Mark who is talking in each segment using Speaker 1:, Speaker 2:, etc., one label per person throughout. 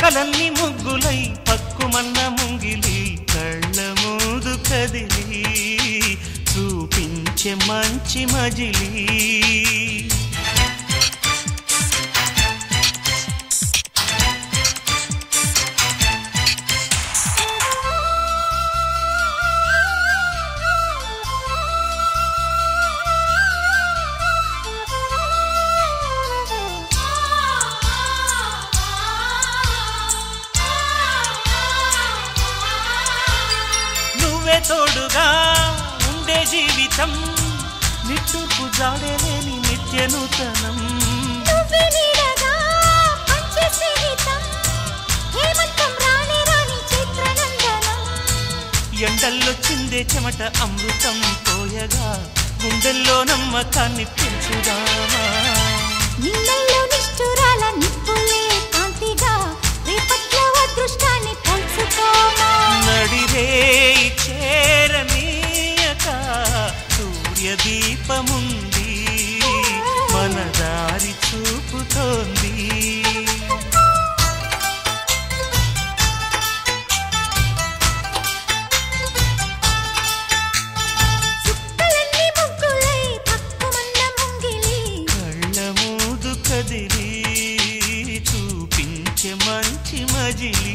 Speaker 1: చుక్కలన్నీ ముగ్గులై పక్కుమన్న ముంగిలి కళ్ళ ముందు కదిలి చూపించే మంచి మజిలీ తోడుగా ఉండే జీవితం నిట్టూర్పు జాడలేని నిత్య నూతనం ఎండల్లో చిందే చెమట అమృతం పోయగా గుండెల్లో నమ్మకాన్ని పెంచుదామా
Speaker 2: నిన్నల్లో నిష్ఠురాల నిప్పులే కాంతిగా రేపట్లో అదృష్టాన్ని పంచుకోమా
Speaker 1: నడిరే చేరనీయక సూర్యదీపముంది మన దారి చూపుతోంది
Speaker 2: చుక్కలన్నీ ముగ్గులై పక్కుమన్న ముంగిలి
Speaker 1: కళ్ళ మూదు కదిలి చూపించే మంచి మజిలీ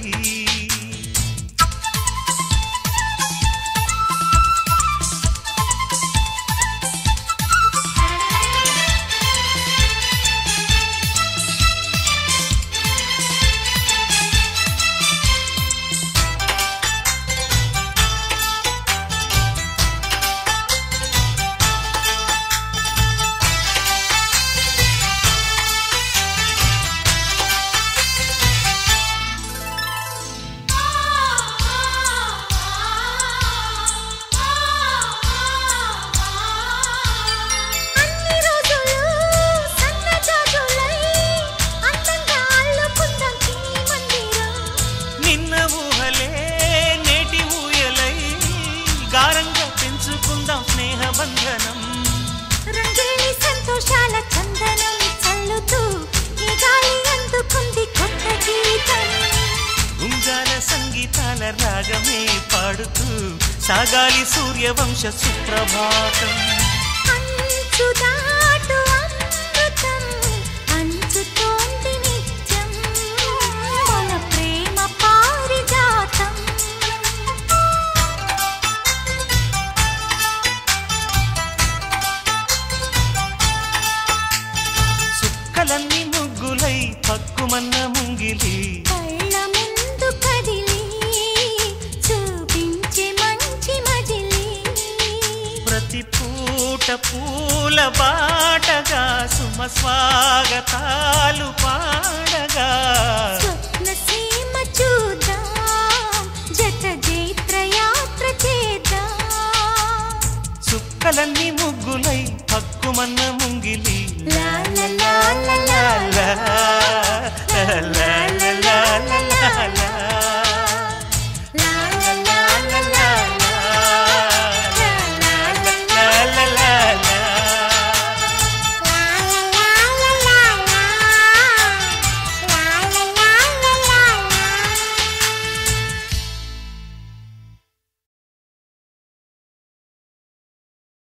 Speaker 1: స్నేహబంధనం
Speaker 2: రంగేలి సంతోషాల చందనం చల్లుతూ ఈ గాలి అందుకుంది కొత్త గీతం
Speaker 1: గుంజాల సంగీతాల రాగమే పాడుతూ సాగాలి సూర్యవంశ సుప్రభాతం
Speaker 2: అంచుదాటు అమృతం అంచుతోంది నిత్యం మన ప్రేమ పారిజాతం
Speaker 1: చుక్కలన్నీ ముగ్గులై పక్కుమన్న ముంగిలి
Speaker 2: కళ్ళ ముందు కదిలి చూపించే మంచి మజిలీ
Speaker 1: ప్రతి పూట పూల బాటగా సుమ స్వాగతాలు పాడగా
Speaker 2: స్వప్న సీమ చూద్దాం జత జైత్ర యాత్ర చేద్దాం
Speaker 1: చుక్కలన్నీ ముగ్గులై పక్కుమన్న